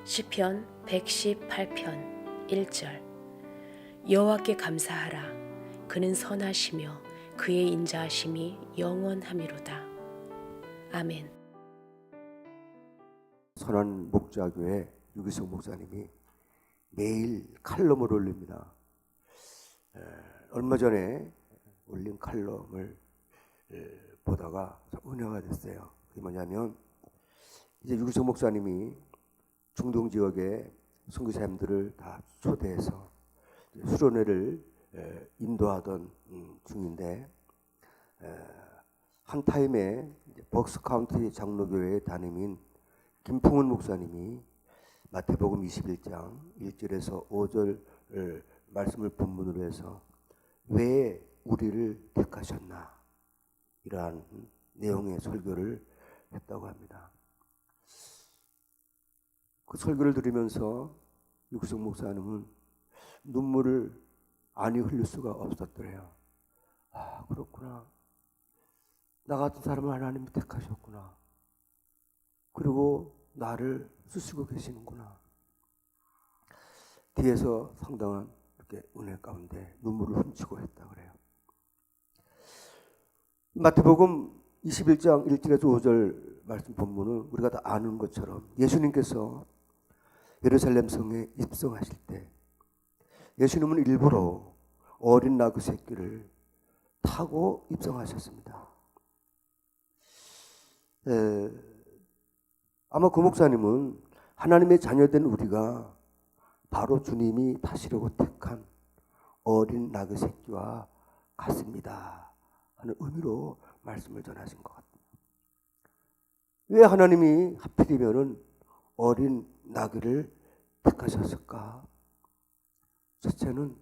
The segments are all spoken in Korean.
시편 118편 1절. 여호와께 감사하라. 그는 선하시며 그의 인자하심이 영원하미로다. 아멘. 선한 목자교회 유기성 목사님이 매일 칼럼을 올립니다. 얼마 전에 올린 칼럼을 보다가 은혜가 됐어요. 그게 뭐냐면, 이제 유기성 목사님이 중동 지역의 선교사님들을 다 초대해서 수련회를 인도하던 중인데, 한 타임에 벅스 카운티 장로교회 담임인 김풍은 목사님이 마태복음 21장 1절에서 5절 말씀을 본문으로 해서 왜 우리를 택하셨나, 이러한 내용의 설교를 했다고 합니다. 그 설교를 들으면서 유기성 목사님은 눈물을 아니 흘릴 수가 없었더래요. 아, 그렇구나. 나 같은 사람을 하나님이 택하셨구나. 그리고 나를 쓰시고 계시는구나. 뒤에서 상당한 이렇게 은혜 가운데 눈물을 훔치고 했다 그래요. 마태복음 21장 1절에서 5절 말씀 본문은 우리가 다 아는 것처럼 예수님께서 예루살렘 성에 입성하실 때 예수님은 일부러 어린 나귀 새끼를 타고 입성하셨습니다. 아마 그 목사님은 하나님의 자녀된 우리가 바로 주님이 타시려고 택한 어린 나귀 새끼와 같습니다 하는 의미로 말씀을 전하신 것 같아요. 왜 하나님이 하필이면은 어린 나귀를 택하셨을까? 첫째는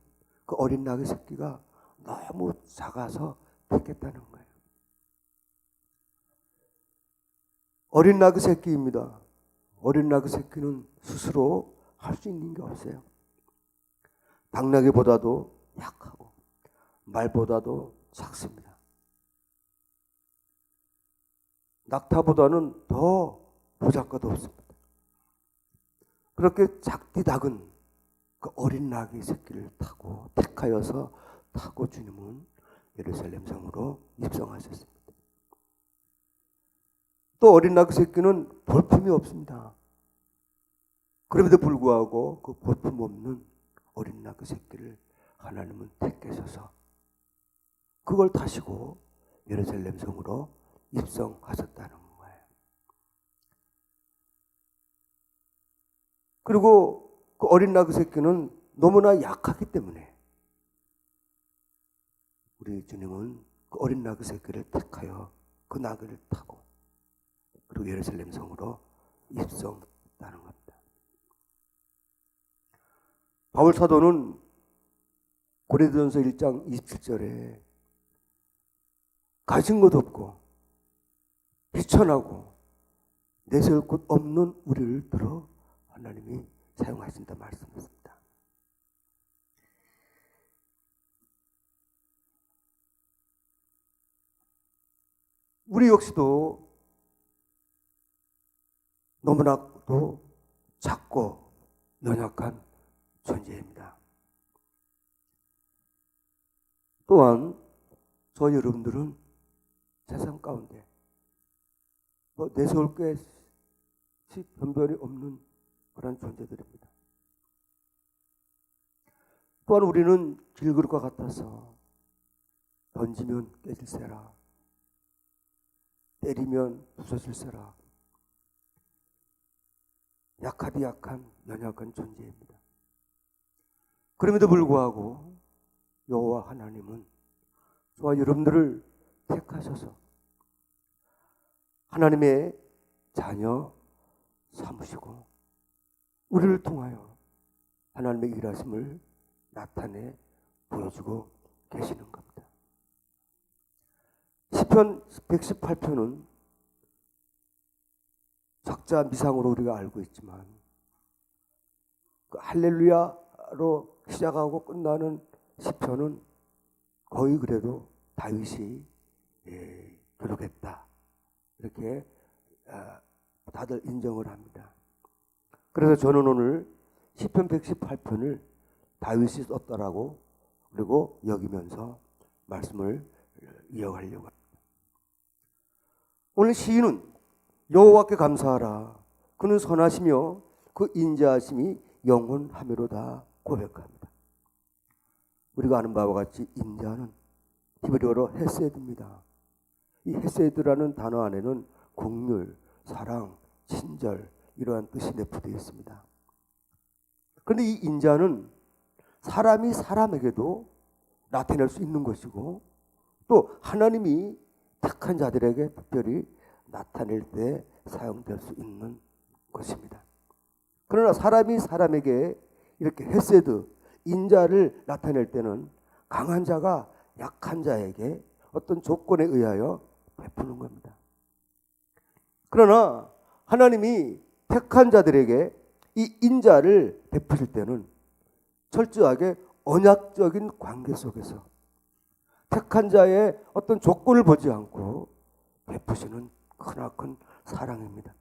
그 어린 나귀 새끼가 너무 작아서 택했다는 거예요. 어린 나귀 새끼입니다. 어린 나귀 새끼는 스스로 할 수 있는 게 없어요. 당나귀보다도 약하고 말보다도 작습니다. 낙타보다는 더 보잘것도 없습니다. 그렇게 작디닥은 그 어린 나귀 새끼를 타고 택하여서 타고 주님은 예루살렘 성으로 입성하셨습니다. 또 어린 나귀 새끼는 볼품이 없습니다. 그럼에도 불구하고 그 볼품 없는 어린 나귀 새끼를 하나님은 택하셔서 그걸 타시고 예루살렘 성으로 입성하셨다는 거예요. 그리고 그 어린 나귀 새끼는 너무나 약하기 때문에 우리 주님은 그 어린 나귀 새끼를 택하여 그 나귀를 타고 그리고 예루살렘 성으로 입성했다는 겁니다. 바울 사도는 고린도전서 1장 27절에 가진 것 없고 비천하고 내세울 곳 없는 우리를 들어 하나님이 사용하신다 말씀했습니다. 우리 역시도 너무나도 작고 연약한 존재입니다. 또한 저 여러분들은 세상 가운데 내세울 것이 변별이 없는 그런 존재들입니다. 또한 우리는 길그릇과 같아서 던지면 깨질세라, 때리면 부서질세라, 약하디 약한 연약한 존재입니다. 그럼에도 불구하고 여호와 하나님은 저와 여러분들을 택하셔서 하나님의 자녀 삼으시고 우리를 통하여 하나님의 일하심을 나타내 보여주고 계시는 겁니다. 시편 118편은 작자 미상으로 우리가 알고 있지만 그 할렐루야로 시작하고 끝나는 시편은 거의 그래도 다윗이 기록했다, 이렇게 다들 인정을 합니다. 그래서 저는 오늘 시편 118편을 다윗이 썼다라고 그리고 여기면서 말씀을 이어가려고 합니다. 오늘 시인은 여호와께 감사하라. 그는 선하시며 그 인자하심이 영원하미로다 고백합니다. 우리가 아는 바와 같이 인자는 히브리어로 헤세드입니다. 이 헤세드라는 단어 안에는 긍휼, 사랑, 친절 이러한 뜻이 내포되어 있습니다. 그런데 이 인자는 사람이 사람에게도 나타낼 수 있는 것이고 또 하나님이 택한 자들에게 특별히 나타낼 때 사용될 수 있는 것입니다. 그러나 사람이 사람에게 이렇게 헤세드, 인자를 나타낼 때는 강한 자가 약한 자에게 어떤 조건에 의하여 베푸는 겁니다. 그러나 하나님이 택한 자들에게 이 인자를 베푸실 때는 철저하게 언약적인 관계 속에서 택한 자의 어떤 조건을 보지 않고 베푸시는 크나큰 사랑입니다.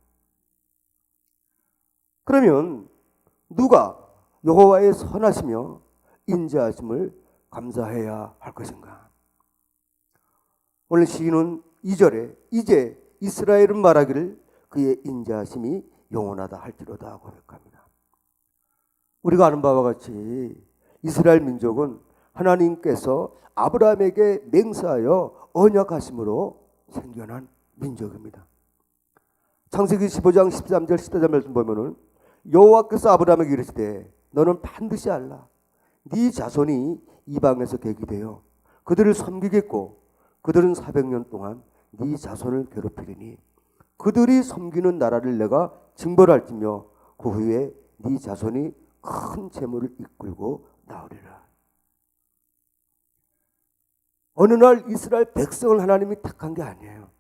그러면 누가 여호와의 선하시며 인자하심을 감사해야 할 것인가? 오늘 시인은 2절에 이제 이스라엘은 말하기를 그의 인자하심이 영원하다 할지로다 고백합니다. 우리가 아는 바와 같이 이스라엘 민족은 하나님께서 아브라함에게 맹세하여 언약하심으로 생겨난 민족입니다. 창세기 15장 13절 14절 말씀 보면은 여호와께서 아브라함에게 이르시되 너는 반드시 알라. 네 자손이 이방에서 계기되어 그들을 섬기겠고 그들은 400년 동안 네 자손을 괴롭히리니 그들이 섬기는 나라를 내가 징벌할지며 그 후에 네 자손이 큰 재물을 이끌고 나오리라. 어느 날 이스라엘 백성을 하나님이 택한 게 아니에요.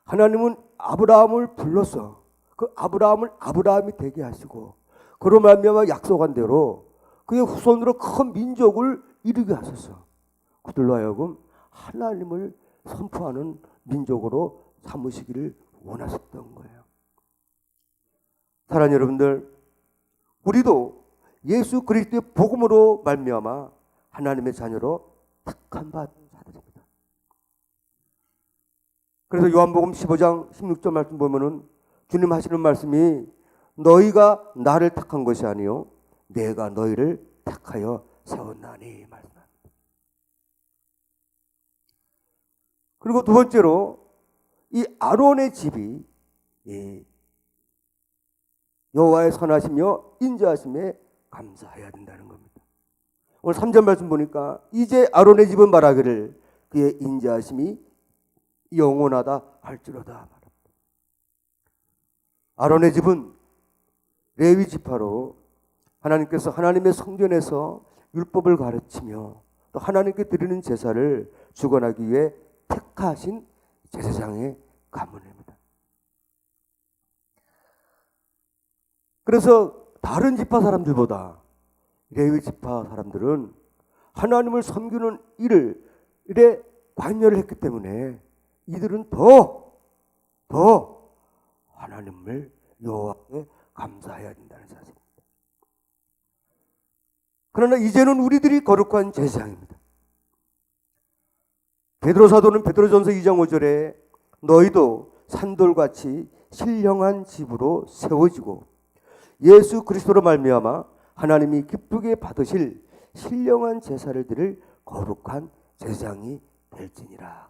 하나님은 아브라함을 불러서 그 아브라함을 아브라함이 되게 하시고 그로 말미암아 약속한 대로 그의 후손으로 큰 민족을 이루게 하셔서 그들로 하여금 하나님을 선포하는 민족으로 삼으시기를 원하셨던 거예요. 사랑하는 여러분들, 우리도 예수 그리스도의 복음으로 말미암아 하나님의 자녀로 택한 받은 자들입니다. 그래서 요한복음 15장 16절 말씀 보면은 주님 하시는 말씀이 너희가 나를 택한 것이 아니요 내가 너희를 택하여 세웠나니 말씀합니다. 그리고 두 번째로 이 아론의 집이 여호와의 선하시며 인자하심에 감사해야 된다는 겁니다. 오늘 3절 말씀 보니까 이제 아론의 집은 말하기를 그의 인자하심이 영원하다 할지로다. 아론의 집은 레위 지파로 하나님께서 하나님의 성전에서 율법을 가르치며 또 하나님께 드리는 제사를 주관하기 위해 택하신 제사장의 가문입니다. 그래서 다른 지파 사람들보다 레위 지파 사람들은 하나님을 섬기는 일에 관여를 했기 때문에 이들은 더 하나님을 여호와께 감사해야 된다는 사실입니다. 그러나 이제는 우리들이 거룩한 제사장입니다. 베드로 사도는 베드로전서 2장 5절에 너희도 산돌같이 신령한 집으로 세워지고 예수 그리스도로 말미암아 하나님이 기쁘게 받으실 신령한 제사를 드릴 거룩한 제사장이 될지니라.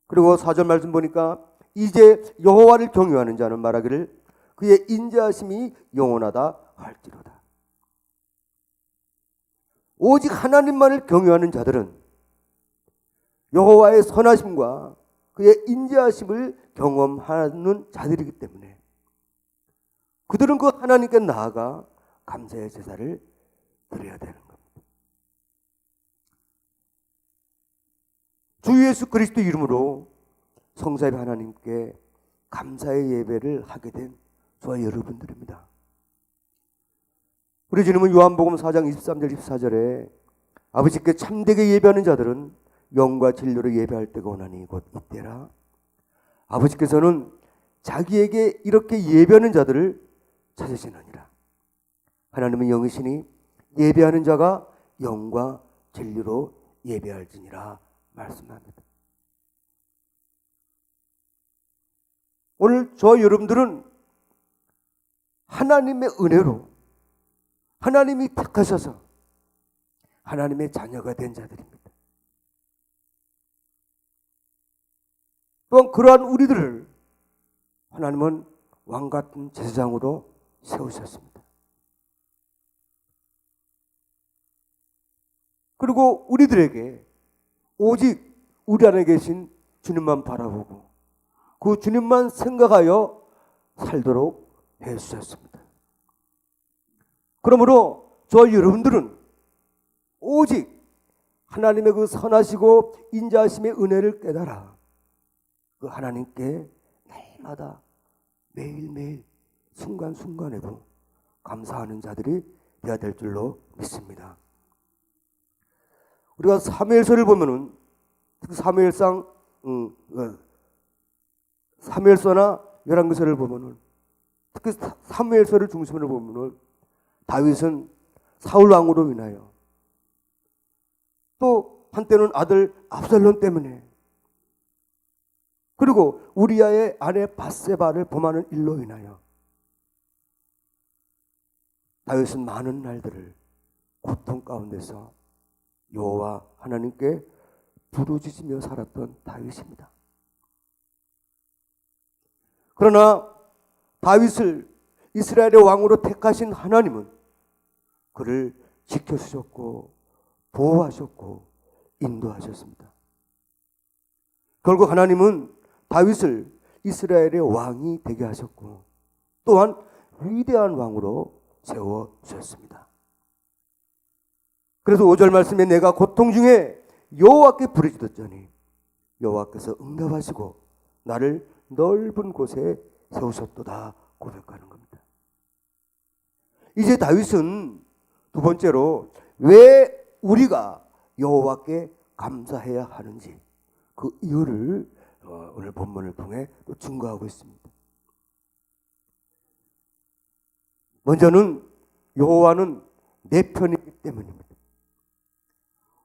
그리고 4절 말씀 보니까 이제 여호와를 경외하는 자는 말하기를 그의 인자하심이 영원하다 할지로다. 오직 하나님만을 경외하는 자들은 여호와의 선하심과 그의 인자하심을 경험하는 자들이기 때문에 그들은 그 하나님께 나아가 감사의 제사를 드려야 되는 겁니다. 주 예수 그리스도 이름으로 성삼위 하나님께 감사의 예배를 하게 된 저와 여러분들입니다. 우리 주님은 요한복음 4장 23절 24절에 아버지께 참되게 예배하는 자들은 영과 진리로 예배할 때가 오나니 곧 이때라. 아버지께서는 자기에게 이렇게 예배하는 자들을 찾으시느니라. 하나님은 영이시니 예배하는 자가 영과 진리로 예배할지니라 말씀합니다. 오늘 저 여러분들은 하나님의 은혜로 하나님이 택하셔서 하나님의 자녀가 된 자들입니다. 또한 그러한 우리들을 하나님은 왕같은 제사장으로 세우셨습니다. 그리고 우리들에게 오직 우리 안에 계신 주님만 바라보고 그 주님만 생각하여 살도록 해주셨습니다. 그러므로 저 여러분들은 오직 하나님의 그 선하시고 인자하심의 은혜를 깨달아 그 하나님께 날마다 매일매일 순간순간에도 감사하는 자들이 되어야 될 줄로 믿습니다. 우리가 사무엘서를 보면은 특히 사무엘서나 열왕기서를 보면은 특히 사무엘서를 중심으로 보면은 다윗은 사울 왕으로 인하여 또 한때는 아들 압살롬 때문에 그리고 우리아의 아내 밧세바를 범하는 일로 인하여 다윗은 많은 날들을 고통 가운데서 여호와 하나님께 부르짖으며 살았던 다윗입니다. 그러나 다윗을 이스라엘의 왕으로 택하신 하나님은 그를 지켜주셨고 보호하셨고 인도하셨습니다. 결국 하나님은 다윗을 이스라엘의 왕이 되게 하셨고 또한 위대한 왕으로 세워주셨습니다. 그래서 5절 말씀에 내가 고통 중에 여호와께 부르짖었더니 여호와께서 응답하시고 나를 넓은 곳에 세우셨도다 고백하는 겁니다. 이제 다윗은 두 번째로 왜 우리가 여호와께 감사해야 하는지 그 이유를 오늘 본문을 통해 또 증거하고 있습니다. 먼저는 여호와는 내 편이기 때문입니다.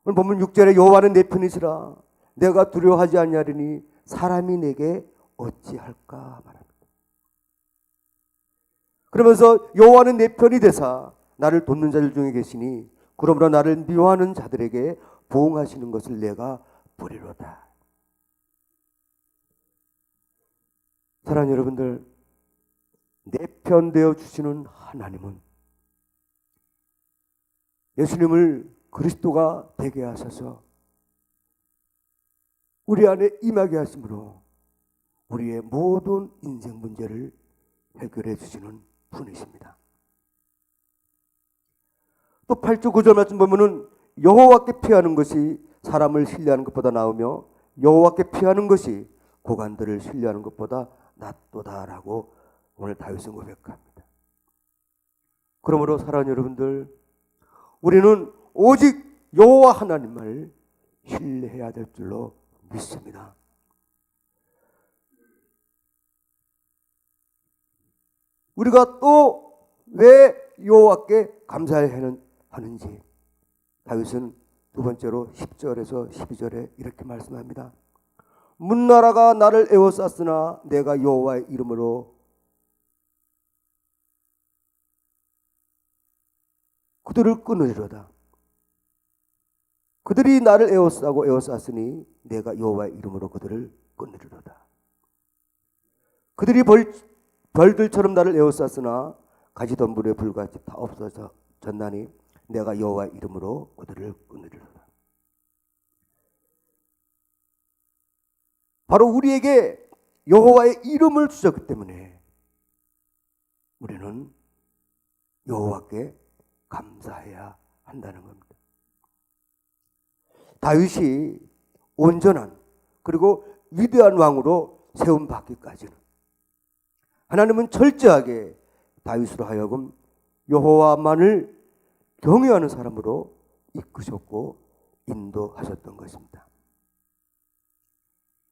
오늘 본문 6절에 여호와는 내 편이시라 내가 두려워하지 아니하리니 사람이 내게 어찌할까 말합니다. 그러면서 여호와는 내 편이 되사 나를 돕는 자들 중에 계시니 그러므로 나를 미워하는 자들에게 보응하시는 것을 내가 보리로다. 사랑하는 여러분들, 내 편 되어 주시는 하나님은 예수님을 그리스도가 되게 하셔서 우리 안에 임하게 하심으로 우리의 모든 인생 문제를 해결해 주시는 분이십니다. 또 8절 9절 말씀 보면은 여호와께 피하는 것이 사람을 신뢰하는 것보다 나으며 여호와께 피하는 것이 고관들을 신뢰하는 것보다 낫도다라고 오늘 다윗은 고백합니다. 그러므로 사랑하는 여러분들, 우리는 오직 여호와 하나님을 신뢰해야 될 줄로 믿습니다. 우리가 또 왜 여호와께 감사해야 하는지 다윗은 두 번째로 10절에서 12절에 이렇게 말씀합니다. 문나라가 나를 에워쌌으나 내가 여호와의 이름으로 그들을 끊으리로다. 그들이 나를 에워싸고 에워쌌으니 내가 여호와의 이름으로 그들을 끊으리로다. 그들이 벌들처럼 나를 에워쌌으나 가지던불에 불같이 다 없어졌나니 내가 여호와의 이름으로 그들을 끊으리로다. 바로 우리에게 여호와의 이름을 주셨기 때문에 우리는 여호와께 감사해야 한다는 겁니다. 다윗이 온전한 그리고 위대한 왕으로 세움받기까지는 하나님은 철저하게 다윗으로 하여금 여호와만을 경외하는 사람으로 이끄셨고 인도하셨던 것입니다.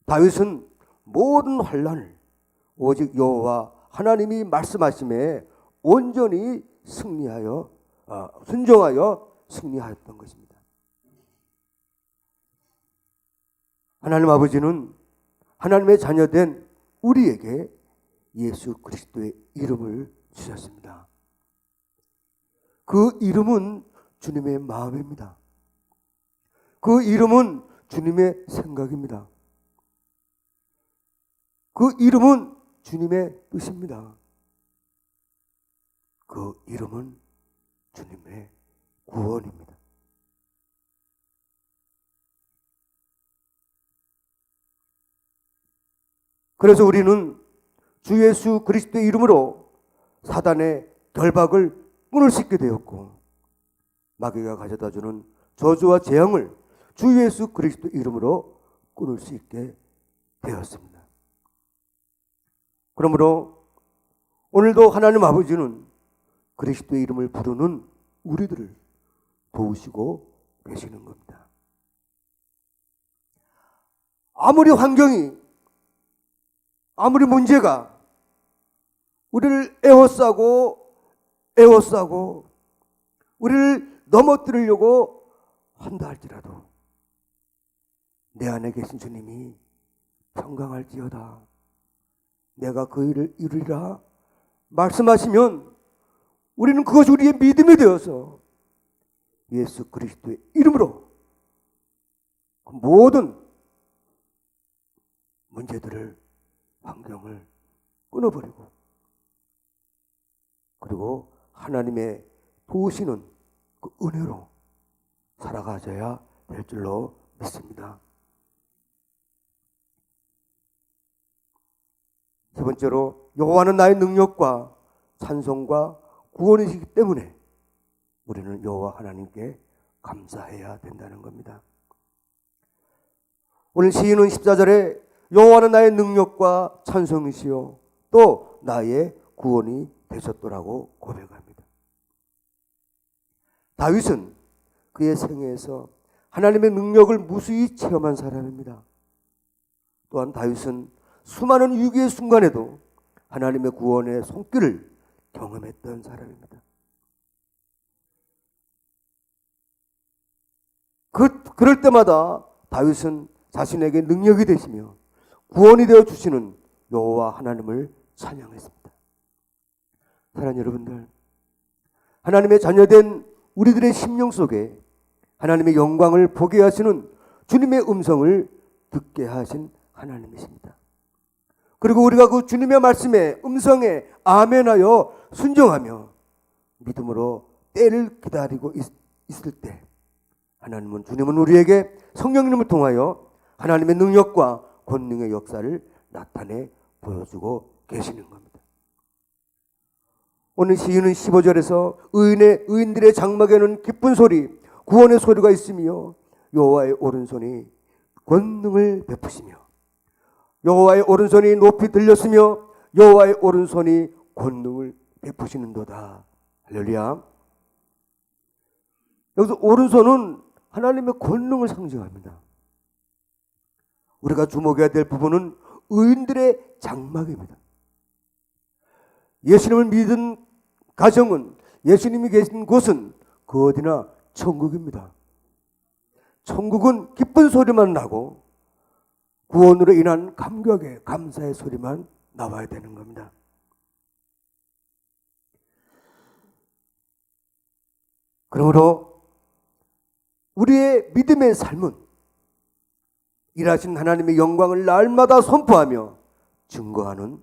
다윗은 모든 환난을 오직 여호와 하나님이 말씀하심에 온전히 승리하여 순종하여 승리하였던 것입니다. 하나님 아버지는 하나님의 자녀된 우리에게 예수 그리스도의 이름을 주셨습니다. 그 이름은 주님의 마음입니다. 그 이름은 주님의 생각입니다. 그 이름은 주님의 뜻입니다. 그 이름은 주님의 구원입니다. 그래서 우리는 주 예수 그리스도의 이름으로 사단의 결박을 끊을 수 있게 되었고, 마귀가 가져다주는 저주와 재앙을 주 예수 그리스도 이름으로 끊을 수 있게 되었습니다. 그러므로 오늘도 하나님 아버지는 그리스도의 이름을 부르는 우리들을 도우시고 계시는 겁니다. 아무리 환경이, 아무리 문제가 우리를 에워싸고 우리를 넘어뜨리려고 한다 할지라도 내 안에 계신 주님이 평강할지어다, 내가 그 일을 이루리라 말씀하시면 우리는 그것이 우리의 믿음이 되어서 예수 그리스도의 이름으로 모든 문제들을, 환경을 끊어버리고, 그리고 하나님의 도우시는 그 은혜로 살아가셔야 될 줄로 믿습니다. 세 번째로, 여호와는 나의 능력과 찬송과 구원이시기 때문에 우리는 여호와 하나님께 감사해야 된다는 겁니다. 오늘 시인은 14절에 여호와는 나의 능력과 찬송이시요 또 나의 구원이 되셨더라고 고백합니다. 다윗은 그의 생애에서 하나님의 능력을 무수히 체험한 사람입니다. 또한 다윗은 수많은 위기의 순간에도 하나님의 구원의 손길을 경험했던 사람입니다. 그럴 때마다 다윗은 자신에게 능력이 되시며 구원이 되어 주시는 여호와 하나님을 찬양했습니다. 사랑하는 여러분들, 하나님의 자녀된 우리들의 심령 속에 하나님의 영광을 보게 하시는 주님의 음성을 듣게 하신 하나님이십니다. 그리고 우리가 그 주님의 말씀에, 음성에 아멘하여 순종하며 믿음으로 때를 기다리고 있을 때 주님은 우리에게 성령님을 통하여 하나님의 능력과 권능의 역사를 나타내 보여주고 계시는 겁니다. 오늘 시인은 15절에서 의인들의 장막에는 기쁜 소리, 구원의 소리가 있으며 여호와의 오른손이 권능을 베푸시며, 여호와의 오른손이 높이 들렸으며 여호와의 오른손이 권능을 베푸시는도다. 할렐루야. 여기서 오른손은 하나님의 권능을 상징합니다. 우리가 주목해야 될 부분은 의인들의 장막입니다. 예수님을 믿은 가정은, 예수님이 계신 곳은 그 어디나 천국입니다. 천국은 기쁜 소리만 나고 구원으로 인한 감격의, 감사의 소리만 나와야 되는 겁니다. 그러므로 우리의 믿음의 삶은 일하신 하나님의 영광을 날마다 선포하며 증거하는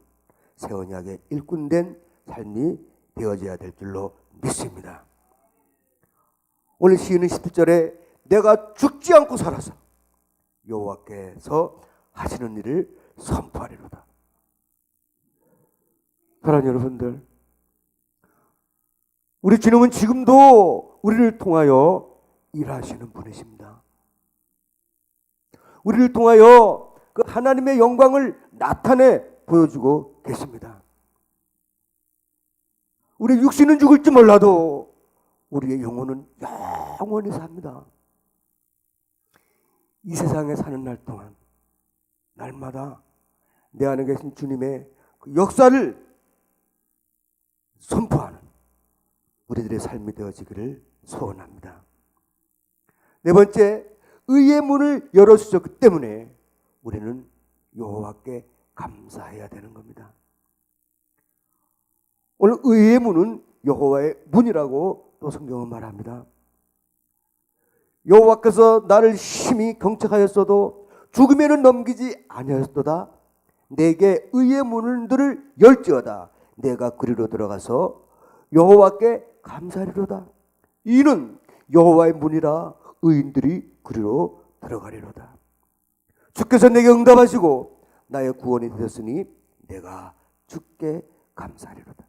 새 언약의 일꾼된 삶이 되어져야 될 줄로 믿습니다. 오늘 시인은 17절에 내가 죽지 않고 살아서 여호와께서 하시는 일을 선포하리로다. 사랑하는 여러분들, 우리 주님은 지금도 우리를 통하여 일하시는 분이십니다. 우리를 통하여 그 하나님의 영광을 나타내 보여주고 계십니다. 우리 육신은 죽을지 몰라도 우리의 영혼은 영원히 삽니다. 이 세상에 사는 날 동안 날마다 내 안에 계신 주님의 그 역사를 선포하는 우리들의 삶이 되어지기를 소원합니다. 네 번째, 의의 문을 열어주셨기 때문에 우리는 여호와께 감사해야 되는 겁니다. 오늘 의의 문은 여호와의 문이라고 또 성경은 말합니다. 여호와께서 나를 심히 경책하였어도 죽음에는 넘기지 아니하였도다. 내게 의의 문들을 열지어다. 내가 그리로 들어가서 여호와께 감사하리로다. 이는 여호와의 문이라 의인들이 그리로 들어가리로다. 주께서 내게 응답하시고 나의 구원이 되었으니 내가 주께 감사하리로다.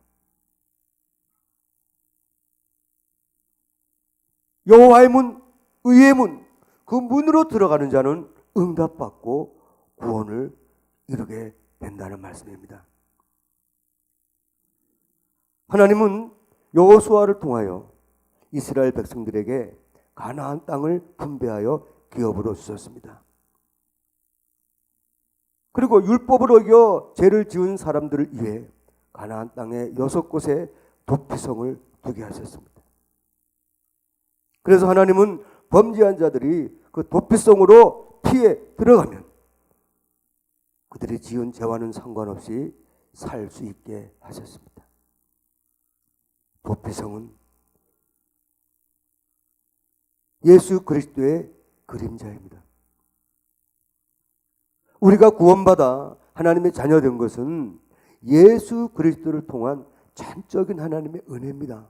여호와의 문, 의의 문, 그 문으로 들어가는 자는 응답받고 구원을 이루게 된다는 말씀입니다. 하나님은 여호수아를 통하여 이스라엘 백성들에게 가나안 땅을 분배하여 기업으로 주셨습니다. 그리고 율법을 어겨 죄를 지은 사람들을 위해 가나안 땅에 6곳에 도피성을 두게 하셨습니다. 그래서 하나님은 범죄한 자들이 그 도피성으로 피해 들어가면 그들이 지은 죄와는 상관없이 살 수 있게 하셨습니다. 도피성은 예수 그리스도의 그림자입니다. 우리가 구원받아 하나님의 자녀된 것은 예수 그리스도를 통한 전적인 하나님의 은혜입니다.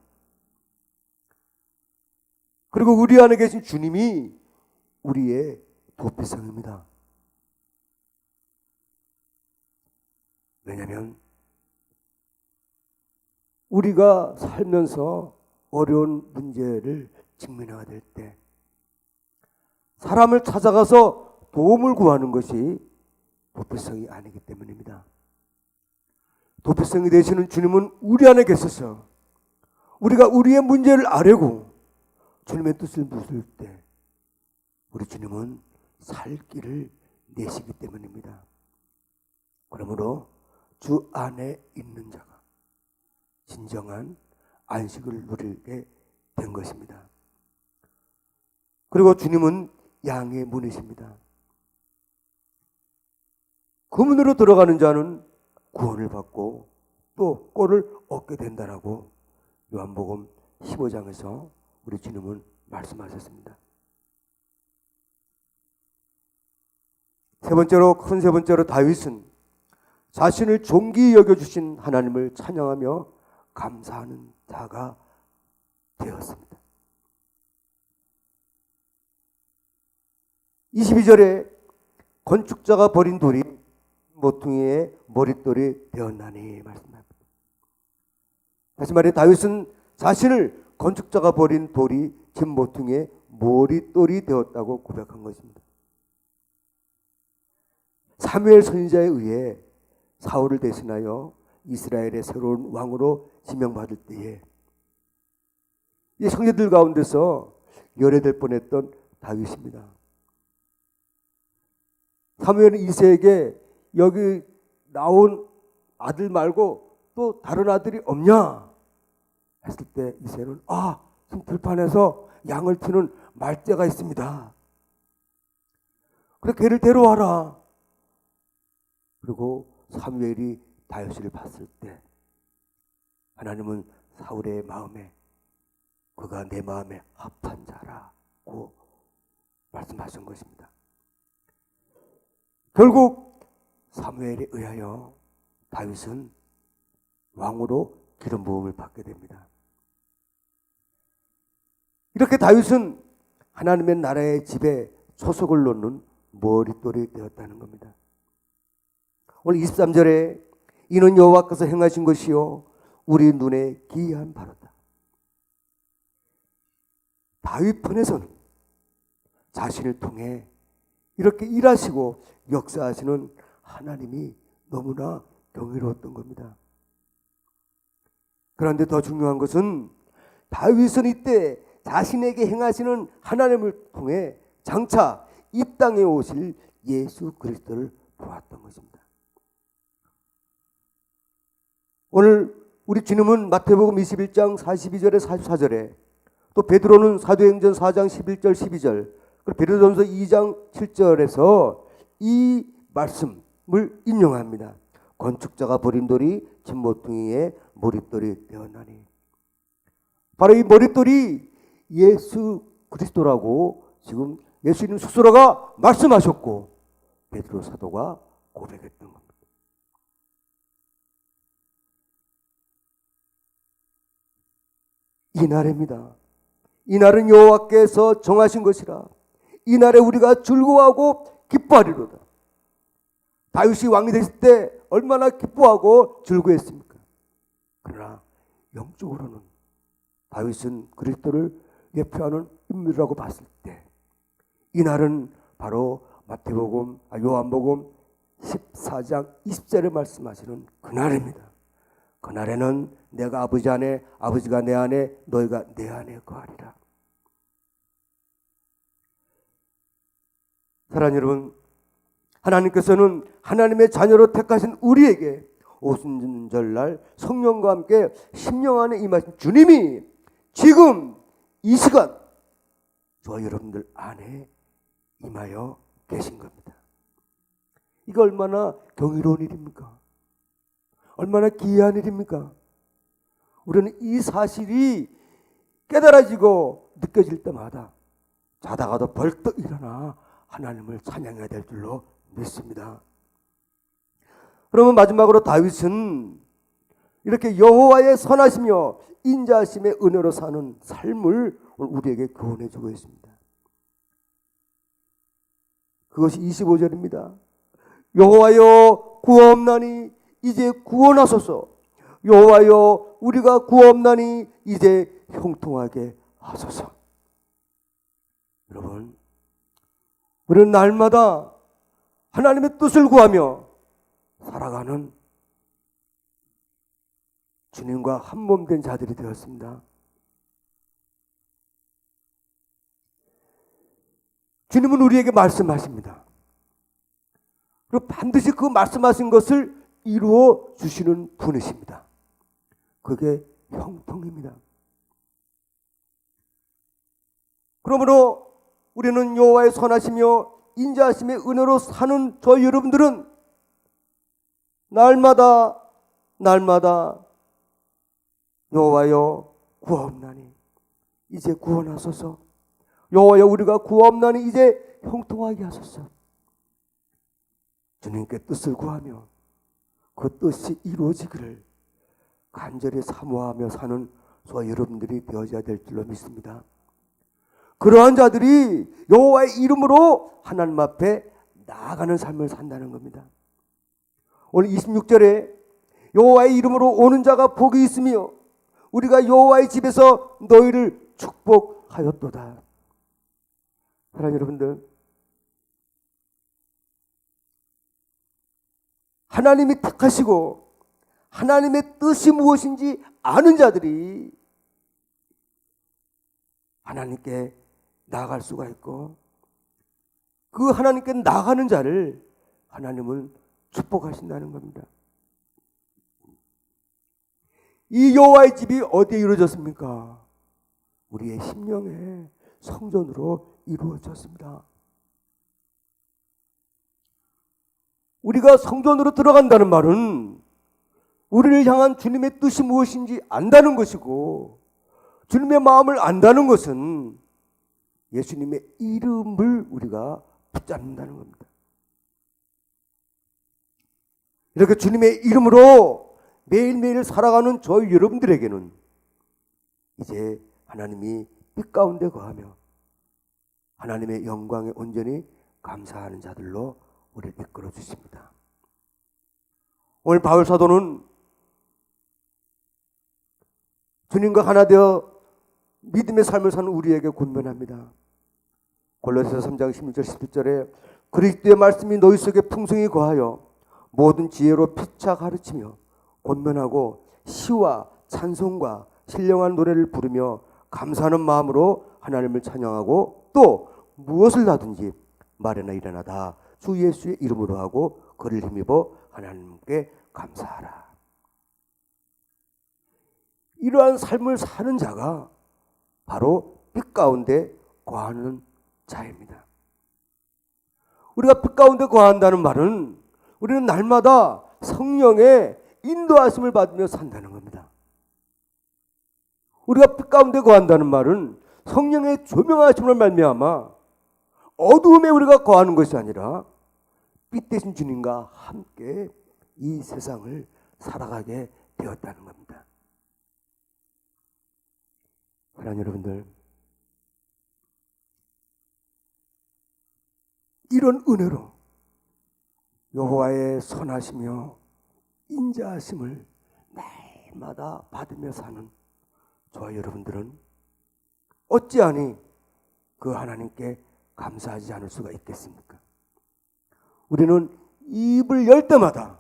그리고 우리 안에 계신 주님이 우리의 도피성입니다. 왜냐하면 우리가 살면서 어려운 문제를 직면해야 될 때 사람을 찾아가서 도움을 구하는 것이 도피성이 아니기 때문입니다. 도피성이 되시는 주님은 우리 안에 계셔서 우리가 우리의 문제를 아뢰고 주님의 뜻을 묻을 때 우리 주님은 살 길을 내시기 때문입니다. 그러므로 주 안에 있는 자가 진정한 안식을 누리게 된 것입니다. 그리고 주님은 양의 문이십니다. 그 문으로 들어가는 자는 구원을 받고 또 꼴을 얻게 된다라고 요한복음 15장에서 우리 주님은 말씀하셨습니다. 큰 세 번째로 다윗은 자신을 존귀히 여겨주신 하나님을 찬양하며 감사하는 자가 되었습니다. 22절에 건축자가 버린 돌이 모퉁이의 머릿돌이 되었나니 말씀합니다. 다시 말해 다윗은 자신을 건축자가 버린 돌이 진 모퉁이의 머릿돌이 되었다고 고백한 것입니다. 사무엘 선지자에 의해 사울을 대신하여 이스라엘의 새로운 왕으로 지명받을 때에 이 형제들 가운데서 열애될 뻔했던 다윗입니다. 사무엘은 이새에게 여기 나온 아들 말고 또 다른 아들이 없냐 했을 때 이새는 지금 들판에서 양을 트는 말대가 있습니다. 그래 걔를 데려와라. 그리고 사무엘이 다윗을 봤을 때 하나님은 사울의 마음에 그가 내 마음에 합한 자라고 말씀하신 것입니다. 결국 사무엘에 의하여 다윗은 왕으로 기름 부음을 받게 됩니다. 이렇게 다윗은 하나님의 나라의 집에 초석을 놓는 머릿돌이 되었다는 겁니다. 오늘 23절에 이는 여호와께서 행하신 것이요 우리 눈에 기이한 바로다. 다윗 편에서는 자신을 통해 이렇게 일하시고 역사하시는 하나님이 너무나 경이로웠던 겁니다. 그런데 더 중요한 것은 다윗은 이때 자신에게 행하시는 하나님을 통해 장차 이 땅에 오실 예수 그리스도를 보았던 것입니다. 오늘 우리 주님은 마태복음 21장 42절에 44절에 또 베드로는 사도행전 4장 11절 12절 그리고 베드로전서 2장 7절에서 이 말씀을 인용합니다. 건축자가 버린 돌이 진모퉁이의 머릿돌이 되었나니. 바로 이 머릿돌이 예수 그리스도라고 지금 예수님 스스로가 말씀하셨고 베드로 사도가 고백했던 겁니다. 이 날입니다. 이 날은 여호와께서 정하신 것이라. 이 날에 우리가 즐거워하고 기뻐하리로다. 다윗이 왕이 됐을 때 얼마나 기뻐하고 즐거워했습니까? 그러나 영적으로는 다윗은 그리스도를 예표하는 인물이라고 봤을 때 이 날은 바로 요한복음 14장 20절에 말씀하시는 그날입니다. 그날에는 내가 아버지 안에, 아버지가 내 안에, 너희가 내 안에 거하리라. 사랑하는 여러분, 하나님께서는 하나님의 자녀로 택하신 우리에게 오순절날 성령과 함께 심령 안에 임하신 주님이 지금 이 시간 저와 여러분들 안에 임하여 계신 겁니다. 이거 얼마나 경이로운 일입니까? 얼마나 기이한 일입니까? 우리는 이 사실이 깨달아지고 느껴질 때마다 자다가도 벌떡 일어나 하나님을 찬양해야 될 줄로 믿습니다. 그러면 마지막으로 다윗은 이렇게 여호와의 선하시며 인자하심의 은혜로 사는 삶을 우리에게 교훈해 주고 있습니다. 그것이 25절입니다. 여호와여 구하옵나니 이제 구원하소서. 여호와여 우리가 구하옵나니 이제 형통하게 하소서. 여러분, 우리는 날마다 하나님의 뜻을 구하며 살아가는 주님과 한 몸 된 자들이 되었습니다. 주님은 우리에게 말씀하십니다. 그리고 반드시 그 말씀하신 것을 이루어 주시는 분이십니다. 그게 형통입니다. 그러므로 우리는 여호와의 선하시며 인자하심의 은혜로 사는 저희 여러분들은 날마다 여호와여 구하옵나니 이제 구원하소서. 여호와여 우리가 구하옵나니 이제 형통하게 하소서. 주님께 뜻을 구하며 그 뜻이 이루어지기를 간절히 사모하며 사는 저와 여러분들이 되어져야 될 줄로 믿습니다. 그러한 자들이 여호와의 이름으로 하나님 앞에 나아가는 삶을 산다는 겁니다. 오늘 26절에 여호와의 이름으로 오는 자가 복이 있으며 우리가 여호와의 집에서 너희를 축복하였도다. 사랑하는 여러분들, 하나님이 택하시고 하나님의 뜻이 무엇인지 아는 자들이 하나님께 나아갈 수가 있고 그 하나님께 나아가는 자를 하나님은 축복하신다는 겁니다. 이 여호와의 집이 어디에 이루어졌습니까? 우리의 심령의 성전으로 이루어졌습니다. 우리가 성전으로 들어간다는 말은 우리를 향한 주님의 뜻이 무엇인지 안다는 것이고 주님의 마음을 안다는 것은 예수님의 이름을 우리가 붙잡는다는 겁니다. 이렇게 주님의 이름으로 매일매일 살아가는 저희 여러분들에게는 이제 하나님이 빛 가운데 거하며 하나님의 영광에 온전히 감사하는 자들로 우리를 이끌어 주십니다. 오늘 바울 사도는 주님과 하나 되어 믿음의 삶을 사는 우리에게 권면합니다. 골로새서 3장 16절 17절에 그리스도의 말씀이 너희 속에 풍성히 거하여 모든 지혜로 피차 가르치며 권면하고 시와 찬송과 신령한 노래를 부르며 감사하는 마음으로 하나님을 찬양하고 또 무엇을 하든지 말이나 일이나 다 주 예수의 이름으로 하고 그를 힘입어 하나님께 감사하라. 이러한 삶을 사는 자가 바로 빛 가운데 거하는 자입니다. 우리가 빛 가운데 거한다는 말은 우리는 날마다 성령의 인도하심을 받으며 산다는 겁니다. 우리가 빛 가운데 거한다는 말은 성령의 조명하심을 말미암아 어두움에 우리가 거하는 것이 아니라 빛 대신 주님과 함께 이 세상을 살아가게 되었다는 겁니다. 사랑하는 여러분들, 이런 은혜로 여호와의 선하시며 인자하심을 날마다 받으며 사는 저와 여러분들은 어찌하니 그 하나님께 감사하지 않을 수가 있겠습니까? 우리는 입을 열 때마다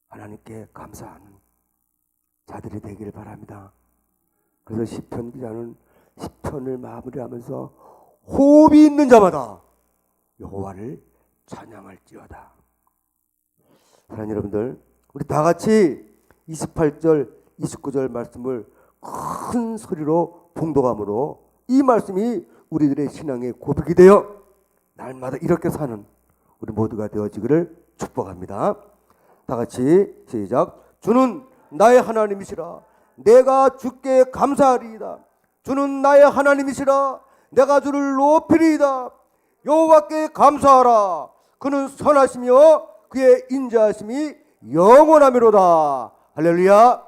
하나님께 감사하는 자들이 되기를 바랍니다. 그래서 시편 기자는 시편을 마무리하면서 호흡이 있는 자마다 여호와를 찬양할지어다. 사랑하는 여러분들, 우리 다 같이 28절, 29절 말씀을 큰 소리로 봉독함으로 이 말씀이 우리들의 신앙의 고백이 되어 날마다 이렇게 사는 우리 모두가 되어지기를 축복합니다. 다 같이 시작. 주는 나의 하나님이시라. 내가 주께 감사하리이다. 주는 나의 하나님이시라. 내가 주를 높이리이다. 여호와께 감사하라. 그는 선하시며 그의 인자하심이 영원하미로다. 할렐루야.